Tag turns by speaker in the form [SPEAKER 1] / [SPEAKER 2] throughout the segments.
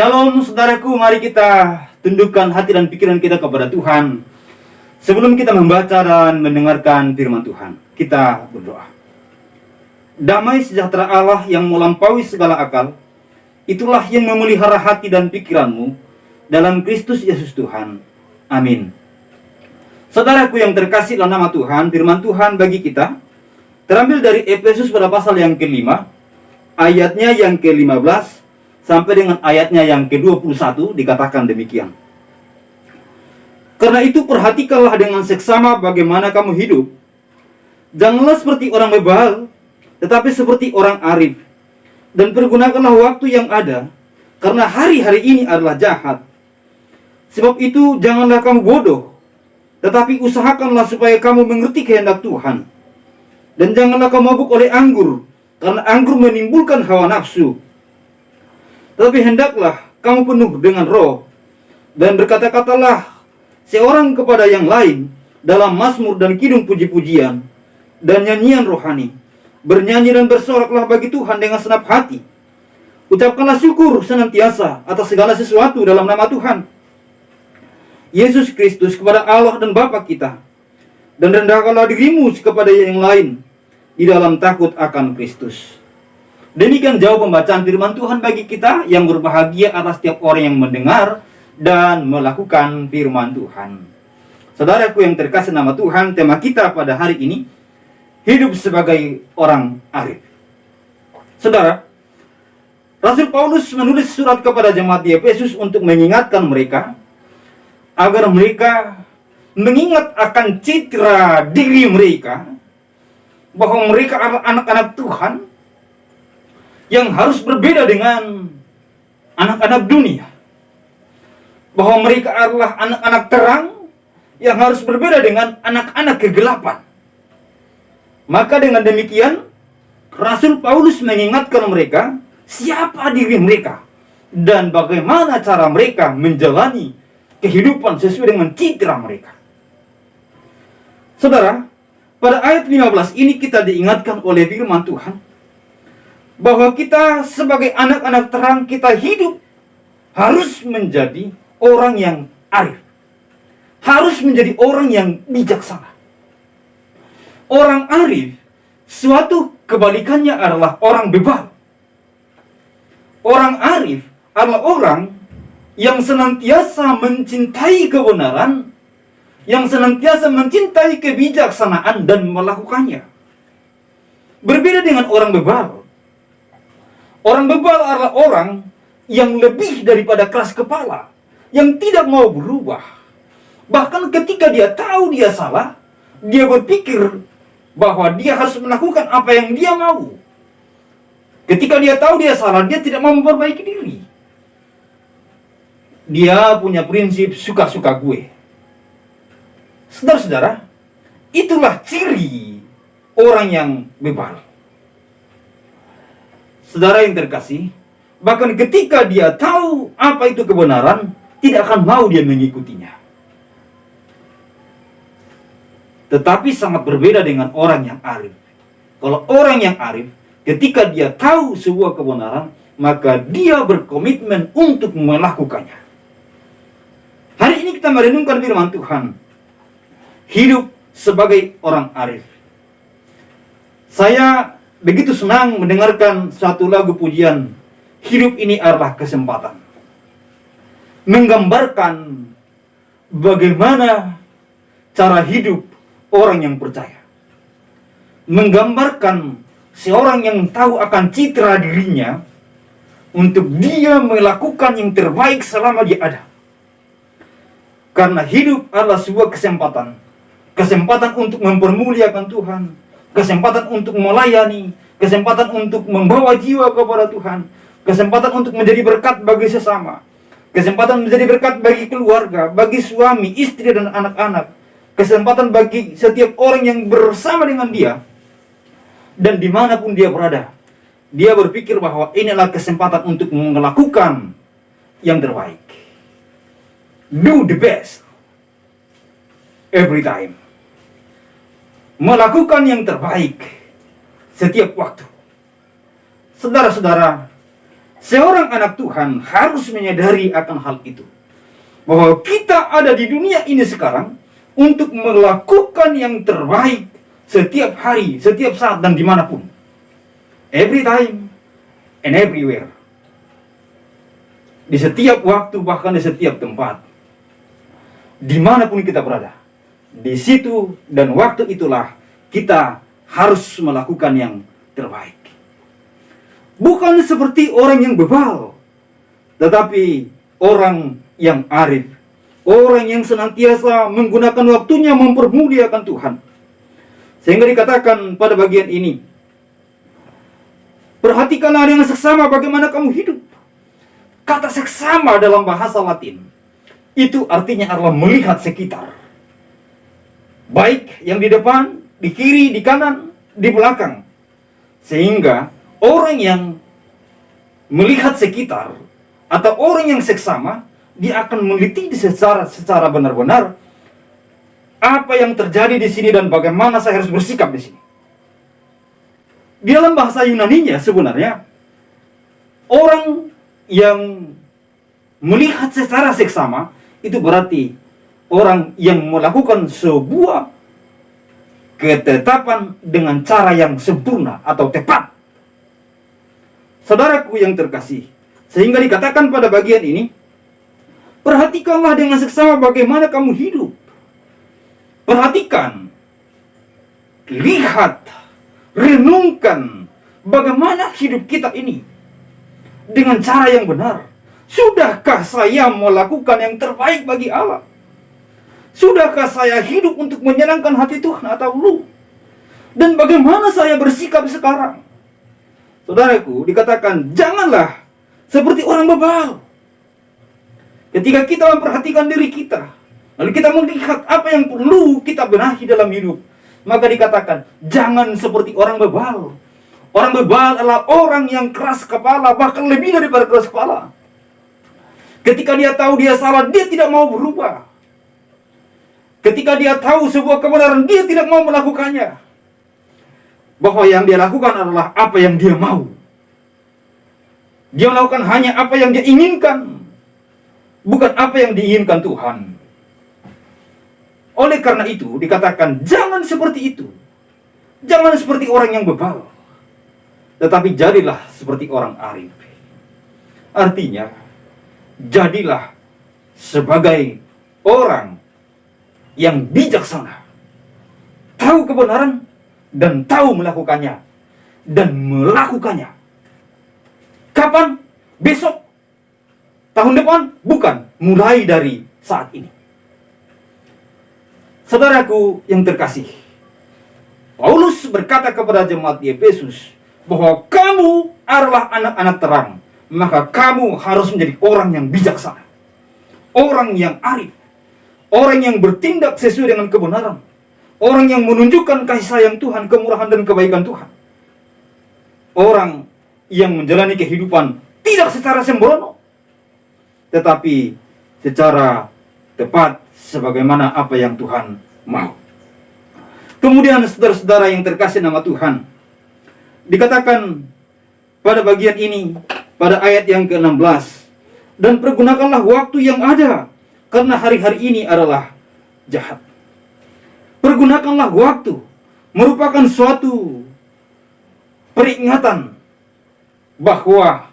[SPEAKER 1] Shalom saudaraku, mari kita tundukkan hati dan pikiran kita kepada Tuhan. Sebelum kita membaca dan mendengarkan firman Tuhan, kita berdoa. Damai sejahtera Allah yang melampaui segala akal, itulah yang memelihara hati dan pikiranmu dalam Kristus Yesus Tuhan. Amin. Saudaraku yang terkasih dalam nama Tuhan, firman Tuhan bagi kita terambil dari Efesus pada pasal yang ke-5, ayatnya yang ke-15 sampai dengan ayatnya yang ke-21 dikatakan demikian. Karena itu perhatikanlah dengan seksama bagaimana kamu hidup. Janganlah seperti orang bebal, tetapi seperti orang arif. Dan pergunakanlah waktu yang ada, karena hari-hari ini adalah jahat. Sebab itu janganlah kamu bodoh, tetapi usahakanlah supaya kamu mengerti kehendak Tuhan. Dan janganlah kamu mabuk oleh anggur, karena anggur menimbulkan hawa nafsu. Tetapi hendaklah kamu penuh dengan roh, dan berkata-katalah seorang kepada yang lain dalam mazmur dan kidung puji-pujian dan nyanyian rohani. Bernyanyi dan bersoraklah bagi Tuhan dengan senap hati. Ucapkanlah syukur senantiasa atas segala sesuatu dalam nama Tuhan Yesus Kristus kepada Allah dan Bapa kita. Dan rendahkanlah dirimu kepada yang lain di dalam takut akan Kristus. Demikian jauh pembacaan firman Tuhan bagi kita yang berbahagia atas setiap orang yang mendengar dan melakukan firman Tuhan. Saudaraku yang terkasih nama Tuhan, tema kita pada hari ini, hidup sebagai orang arif. Saudara, Rasul Paulus menulis surat kepada jemaat di Efesus untuk mengingatkan mereka agar mereka mengingat akan citra diri mereka, bahwa mereka adalah anak-anak Tuhan yang harus berbeda dengan anak-anak dunia. Bahwa mereka adalah anak-anak terang yang harus berbeda dengan anak-anak kegelapan. Maka dengan demikian, Rasul Paulus mengingatkan mereka siapa diri mereka dan bagaimana cara mereka menjalani kehidupan sesuai dengan citra mereka. Saudara, pada ayat 15 ini kita diingatkan oleh firman Tuhan bahwa kita sebagai anak-anak terang, kita hidup harus menjadi orang yang arif. Harus menjadi orang yang bijaksana. Orang arif, suatu kebalikannya adalah orang bebal. Orang arif adalah orang yang senantiasa mencintai kebenaran, yang senantiasa mencintai kebijaksanaan dan melakukannya. Berbeda dengan orang bebal. Orang bebal adalah orang yang lebih daripada keras kepala, yang tidak mau berubah. Bahkan ketika dia tahu dia salah, dia berpikir bahwa dia harus melakukan apa yang dia mau. Ketika dia tahu dia salah, dia tidak mau memperbaiki diri. Dia punya prinsip suka-suka gue. Saudara-saudara, itulah ciri orang yang bebal. Saudara yang terkasih, bahkan ketika dia tahu apa itu kebenaran, tidak akan mau dia mengikutinya. Tetapi sangat berbeda dengan orang yang arif. Kalau orang yang arif, ketika dia tahu sebuah kebenaran, maka dia berkomitmen untuk melakukannya. Hari ini kita merenungkan firman Tuhan. Hidup sebagai orang arif. Saya begitu senang mendengarkan satu lagu pujian, hidup ini adalah kesempatan. Menggambarkan bagaimana cara hidup orang yang percaya. Menggambarkan seorang yang tahu akan citra dirinya untuk dia melakukan yang terbaik selama dia ada. Karena hidup adalah sebuah kesempatan. Kesempatan untuk mempermuliakan Tuhan. Kesempatan untuk melayani, kesempatan untuk membawa jiwa kepada Tuhan, kesempatan untuk menjadi berkat bagi sesama, kesempatan menjadi berkat bagi keluarga, bagi suami, istri dan anak-anak, kesempatan bagi setiap orang yang bersama dengan dia. Dan dimanapun dia berada, dia berpikir bahwa inilah kesempatan untuk melakukan yang terbaik. Do the best every time. Melakukan yang terbaik setiap waktu. Saudara-saudara, Seorang anak Tuhan harus menyadari akan hal itu. Bahwa kita ada di dunia ini sekarang untuk melakukan yang terbaik setiap hari, setiap saat, dan dimanapun. Every time and everywhere. Di setiap waktu, bahkan di setiap tempat. Dimanapun kita berada. Di situ dan waktu itulah kita harus melakukan yang terbaik. Bukan seperti orang yang bebal, tetapi orang yang arif. Orang yang senantiasa menggunakan waktunya mempermuliakan Tuhan. Sehingga dikatakan pada bagian ini, perhatikanlah dengan seksama bagaimana kamu hidup. Kata seksama dalam bahasa Latin itu artinya adalah melihat sekitar. Baik yang di depan, di kiri, di kanan, di belakang. Sehingga orang yang melihat sekitar atau orang yang seksama, dia akan meneliti secara benar-benar apa yang terjadi di sini dan bagaimana saya harus bersikap di sini. Di dalam bahasa Yunaninya sebenarnya orang yang melihat secara seksama itu berarti orang yang melakukan sebuah ketetapan dengan cara yang sempurna atau tepat. Saudaraku yang terkasih, sehingga dikatakan pada bagian ini, perhatikanlah dengan seksama bagaimana kamu hidup. Perhatikan, lihat, renungkan bagaimana hidup kita ini dengan cara yang benar. Sudahkah saya melakukan yang terbaik bagi Allah? Sudahkah saya hidup untuk menyenangkan hati Tuhan atau belum? Dan bagaimana saya bersikap sekarang? Saudaraku, dikatakan janganlah seperti orang bebal. Ketika kita memperhatikan diri kita, lalu kita melihat apa yang perlu kita benahi dalam hidup, maka dikatakan jangan seperti orang bebal. Orang bebal adalah orang yang keras kepala, bahkan lebih daripada keras kepala. Ketika dia tahu dia salah, dia tidak mau berubah. Ketika dia tahu sebuah kebenaran, dia tidak mau melakukannya. Bahwa yang dia lakukan adalah apa yang dia mau. Dia melakukan hanya apa yang dia inginkan, bukan apa yang diinginkan Tuhan. Oleh karena itu, dikatakan jangan seperti itu. Jangan seperti orang yang bebal, tetapi jadilah seperti orang arif. Artinya, jadilah sebagai orang yang bijaksana, tahu kebenaran dan tahu melakukannya, dan melakukannya. Kapan? Besok? Tahun depan? Bukan, mulai dari saat ini. Saudaraku yang terkasih, Paulus berkata kepada jemaat di Efesus bahwa kamu adalah anak-anak terang, maka kamu harus menjadi orang yang bijaksana, orang yang arif, orang yang bertindak sesuai dengan kebenaran, orang yang menunjukkan kasih sayang Tuhan, kemurahan dan kebaikan Tuhan, orang yang menjalani kehidupan tidak secara sembrono, tetapi secara tepat sebagaimana apa yang Tuhan mau. Kemudian saudara-saudara yang terkasih nama Tuhan, dikatakan pada bagian ini, pada ayat yang ke-16, dan pergunakanlah waktu yang ada, karena hari-hari ini adalah jahat. Pergunakanlah waktu, merupakan suatu peringatan bahwa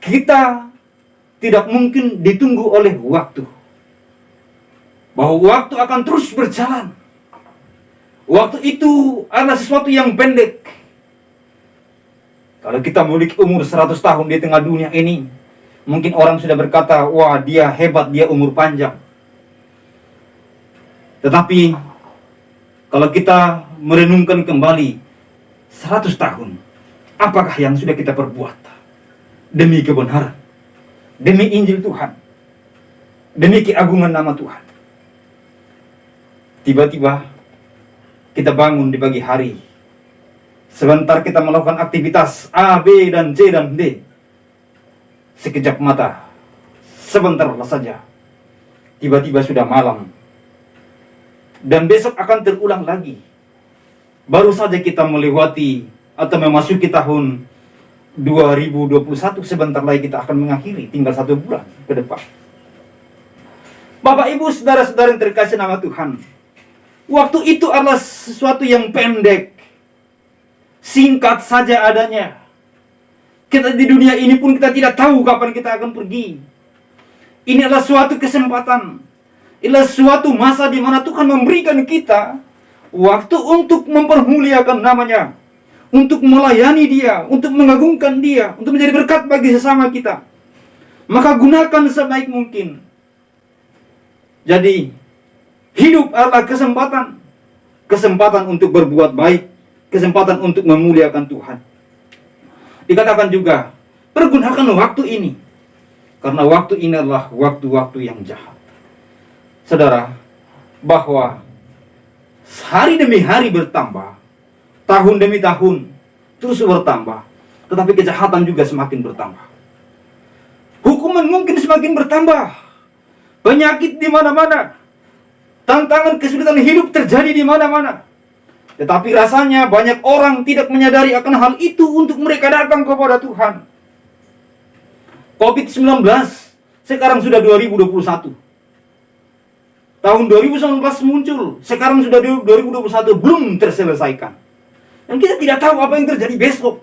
[SPEAKER 1] kita tidak mungkin ditunggu oleh waktu. Bahwa waktu akan terus berjalan. Waktu itu adalah sesuatu yang pendek. Kalau kita memiliki umur 100 tahun di tengah dunia ini, mungkin orang sudah berkata, wah dia hebat, dia umur panjang. Tetapi, kalau kita merenungkan kembali 100 tahun, apakah yang sudah kita perbuat? Demi kebenaran, demi Injil Tuhan, demi keagungan nama Tuhan. Tiba-tiba, kita bangun di pagi hari. Sebentar kita melakukan aktivitas A, B, dan C, dan D. Sekejap mata, sebentarlah saja, tiba-tiba sudah malam. Dan besok akan terulang lagi. Baru saja kita melewati atau memasuki tahun 2021 sebentar lagi kita akan mengakhiri, tinggal 1 bulan ke depan. Bapak, Ibu, saudara-saudara yang terkasih nama Tuhan, waktu itu adalah sesuatu yang pendek, singkat saja adanya. Kita di dunia ini pun kita tidak tahu kapan kita akan pergi. Ini adalah suatu kesempatan, inilah suatu masa di mana Tuhan memberikan kita waktu untuk mempermuliakan namanya, untuk melayani Dia, untuk mengagungkan Dia, untuk menjadi berkat bagi sesama kita. Maka gunakan sebaik mungkin. Jadi, hidup adalah kesempatan. Kesempatan untuk berbuat baik, kesempatan untuk memuliakan Tuhan. Dikatakan juga, pergunakan waktu ini, karena waktu ini adalah waktu-waktu yang jahat. Saudara, bahwa hari demi hari bertambah, tahun demi tahun terus bertambah, tetapi kejahatan juga semakin bertambah. Hukuman mungkin semakin bertambah, penyakit di mana-mana, tantangan kesulitan hidup terjadi di mana-mana. Tetapi rasanya banyak orang tidak menyadari akan hal itu untuk mereka datang kepada Tuhan. COVID-19 sekarang sudah 2021. Tahun 2019 muncul, sekarang sudah 2021, belum terselesaikan. Dan kita tidak tahu apa yang terjadi besok.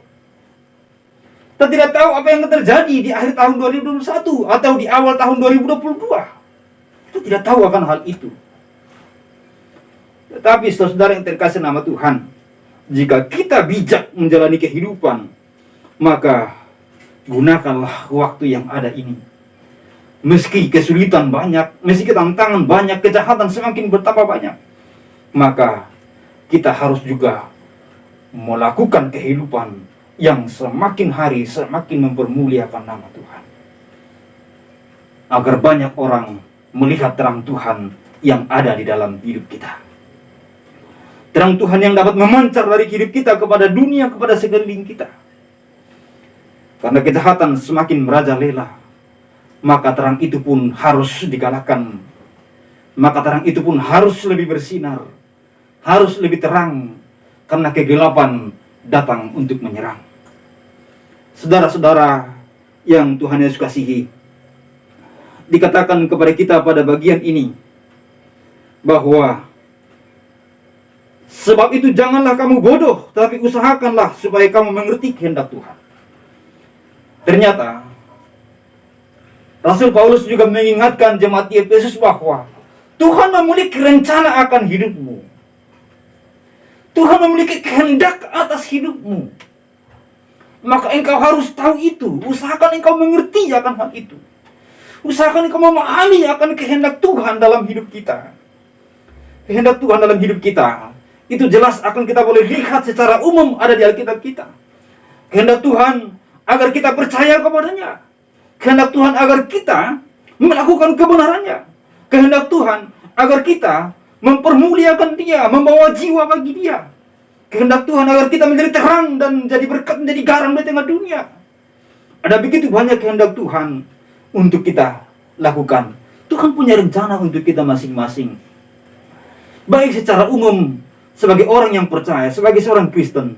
[SPEAKER 1] Kita tidak tahu apa yang terjadi di akhir tahun 2021 atau di awal tahun 2022. Kita tidak tahu akan hal itu. Tetapi saudara yang terkasih nama Tuhan, jika kita bijak menjalani kehidupan, maka gunakanlah waktu yang ada ini. Meski kesulitan banyak, meski tantangan banyak, kejahatan semakin bertambah banyak, maka kita harus juga melakukan kehidupan yang semakin hari semakin mempermuliakan nama Tuhan, agar banyak orang melihat terang Tuhan yang ada di dalam hidup kita. Terang Tuhan yang dapat memancar dari hidup kita kepada dunia, kepada sekeliling kita. Karena kejahatan semakin merajalela, maka terang itu pun harus digalakkan. Maka terang itu pun harus lebih bersinar, harus lebih terang, karena kegelapan datang untuk menyerang. Saudara-saudara yang Tuhan Yesus kasihi, dikatakan kepada kita pada bagian ini, bahwa sebab itu janganlah kamu bodoh, tetapi usahakanlah supaya kamu mengerti kehendak Tuhan. Ternyata Rasul Paulus juga mengingatkan jemaat di Efesus bahwa Tuhan memiliki rencana akan hidupmu. Tuhan memiliki kehendak atas hidupmu. Maka engkau harus tahu itu. Usahakan engkau mengerti akan hal itu. Usahakan engkau memahami akan kehendak Tuhan dalam hidup kita. Kehendak Tuhan dalam hidup kita itu jelas akan kita boleh lihat secara umum ada di Alkitab kita. Kehendak Tuhan agar kita percaya kepadanya. Kehendak Tuhan agar kita melakukan kebenarannya. Kehendak Tuhan agar kita mempermuliakan Dia, membawa jiwa bagi Dia. Kehendak Tuhan agar kita menjadi terang dan menjadi berkat, menjadi garam di tengah dunia. Ada begitu banyak kehendak Tuhan untuk kita lakukan. Tuhan punya rencana untuk kita masing-masing. Baik secara umum, sebagai orang yang percaya, sebagai seorang Kristen,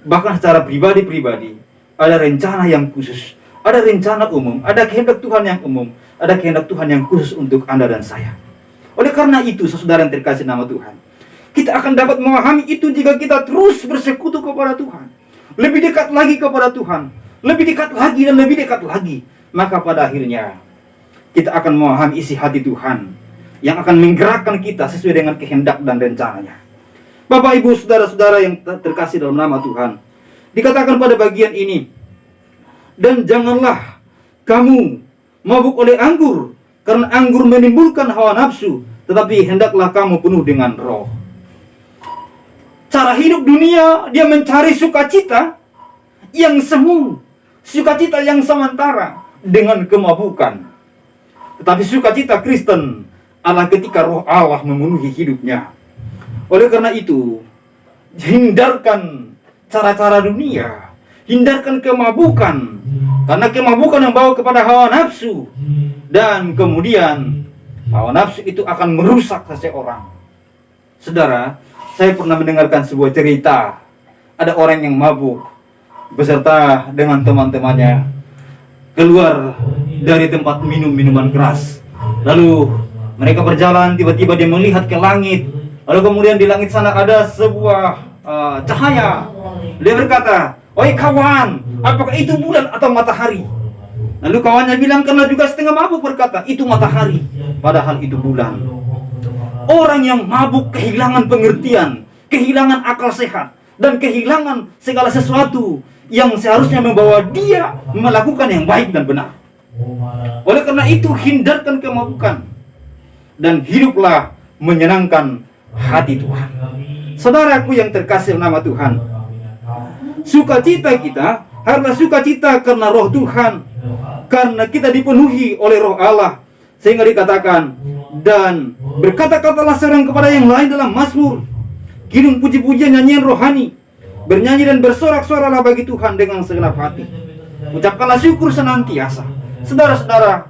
[SPEAKER 1] bahkan secara pribadi-pribadi, ada rencana yang khusus, ada rencana umum, ada kehendak Tuhan yang umum, ada kehendak Tuhan yang khusus untuk Anda dan saya. Oleh karena itu, saudara yang terkasih nama Tuhan, kita akan dapat memahami itu jika kita terus bersekutu kepada Tuhan, lebih dekat lagi kepada Tuhan, lebih dekat lagi dan lebih dekat lagi. Maka pada akhirnya kita akan memahami isi hati Tuhan yang akan menggerakkan kita sesuai dengan kehendak dan rencananya. Bapak, Ibu, saudara-saudara yang terkasih dalam nama Tuhan, dikatakan pada bagian ini, dan janganlah kamu mabuk oleh anggur, karena anggur menimbulkan hawa nafsu, tetapi hendaklah kamu penuh dengan roh. Cara hidup dunia, dia mencari sukacita yang semu, sukacita yang sementara dengan kemabukan. Tetapi sukacita Kristen adalah ketika roh Allah memenuhi hidupnya. Oleh karena itu, hindarkan cara-cara dunia, hindarkan kemabukan, karena kemabukan yang membawa kepada hawa nafsu, dan kemudian hawa nafsu itu akan merusak seseorang. Saudara, saya pernah mendengarkan sebuah cerita. Ada orang yang mabuk, beserta dengan teman-temannya keluar dari tempat minum minuman keras. Lalu mereka berjalan, tiba-tiba dia melihat ke langit. Lalu kemudian di langit sana ada sebuah cahaya. Dia berkata, "Oi kawan, apakah itu bulan atau matahari?" Lalu kawannya bilang, karena juga setengah mabuk, berkata, "Itu matahari." Padahal itu bulan. Orang yang mabuk kehilangan pengertian, kehilangan akal sehat, dan kehilangan segala sesuatu yang seharusnya membawa dia melakukan yang baik dan benar. Oleh karena itu, hindarkan kemabukan dan hiduplah menyenangkan hati Tuhan. Saudaraku yang terkasih nama Tuhan, sukacita kita haruslah sukacita karena roh Tuhan, karena kita dipenuhi oleh roh Allah, sehingga dikatakan, dan berkata-katalah seorang kepada yang lain dalam mazmur, kirim puji-pujian nyanyian rohani, bernyanyi dan bersorak-soralah bagi Tuhan dengan segenap hati, ucapkanlah syukur senantiasa. Saudara-saudara,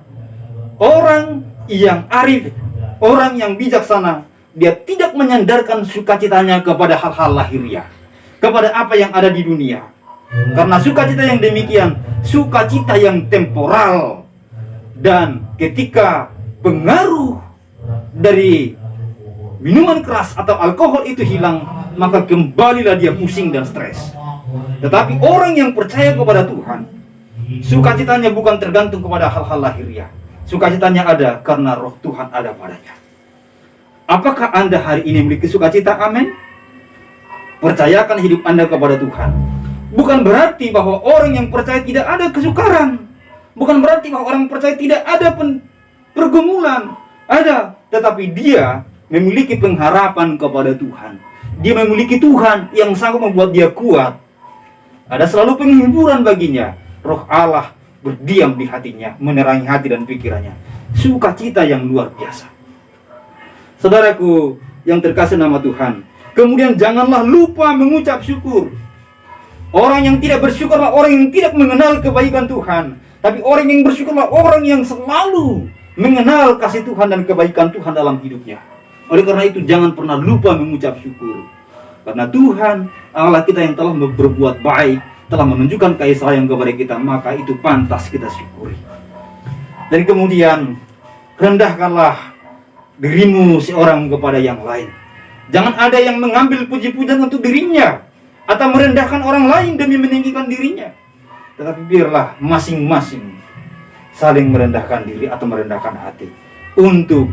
[SPEAKER 1] orang yang arif, orang yang bijaksana, dia tidak menyandarkan sukacitanya kepada hal-hal lahiriah, kepada apa yang ada di dunia. Karena sukacita yang demikian, sukacita yang temporal. Dan ketika pengaruh dari minuman keras atau alkohol itu hilang, maka kembalilah dia pusing dan stres. Tetapi orang yang percaya kepada Tuhan, sukacitanya bukan tergantung kepada hal-hal lahiriah. Sukacitanya ada karena roh Tuhan ada padanya. Apakah Anda hari ini memiliki sukacita? Amin. Percayakan hidup Anda kepada Tuhan. Bukan berarti bahwa orang yang percaya tidak ada kesukaran. Bukan berarti bahwa orang percaya tidak ada pergumulan. Ada, tetapi dia memiliki pengharapan kepada Tuhan. Dia memiliki Tuhan yang sanggup membuat dia kuat. Ada selalu penghiburan baginya. Roh Allah berdiam di hatinya, menerangi hati dan pikirannya. Sukacita yang luar biasa. Saudaraku yang terkasih nama Tuhan, kemudian janganlah lupa mengucap syukur. Orang yang tidak bersyukurlah orang yang tidak mengenal kebaikan Tuhan. Tapi orang yang bersyukurlah orang yang selalu mengenal kasih Tuhan dan kebaikan Tuhan dalam hidupnya. Oleh karena itu jangan pernah lupa mengucap syukur. Karena Tuhan Allah kita yang telah berbuat baik, telah menunjukkan kasih sayang kepada kita, maka itu pantas kita syukuri. Dan kemudian rendahkanlah dirimu seorang kepada yang lain. Jangan ada yang mengambil puji-pujian untuk dirinya atau merendahkan orang lain demi meninggikan dirinya. Tetapi biarlah masing-masing saling merendahkan diri atau merendahkan hati, untuk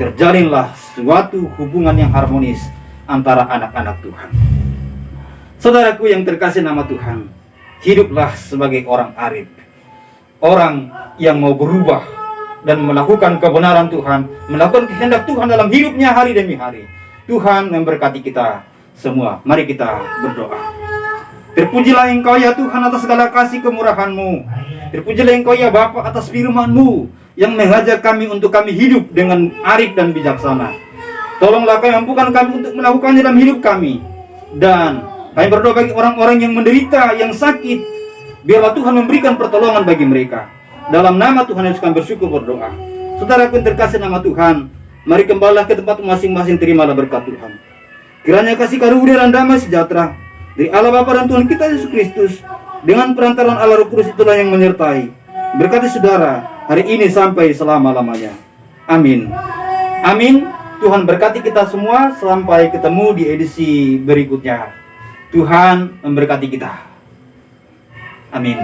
[SPEAKER 1] terjalinlah suatu hubungan yang harmonis antara anak-anak Tuhan. Saudaraku yang terkasih nama Tuhan, hiduplah sebagai orang arif, orang yang mau berubah dan melakukan kebenaran Tuhan, melakukan kehendak Tuhan dalam hidupnya hari demi hari. Tuhan memberkati kita semua. Mari kita berdoa. Terpujilah Engkau ya Tuhan atas segala kasih kemurahan-Mu. Terpujilah Engkau ya Bapa atas firman-Mu yang mengajak kami untuk kami hidup dengan arif dan bijaksana. Tolonglah kami, mampukan kami untuk melakukannya dalam hidup kami. Dan kami berdoa bagi orang-orang yang menderita, yang sakit, biarlah Tuhan memberikan pertolongan bagi mereka. Dalam nama Tuhan Yesus kami bersyukur berdoa. Saudaraku yang terkasih nama Tuhan, mari kembalilah ke tempat masing-masing, terimalah berkat Tuhan. Kiranya kasih karunia dan damai sejahtera dari Allah Bapa dan Tuhan kita Yesus Kristus, dengan perantaraan Allah Roh Kudus itulah yang menyertai, berkati saudara hari ini sampai selama-lamanya. Amin. Amin. Tuhan berkati kita semua sampai ketemu di edisi berikutnya. Tuhan memberkati kita. Amin.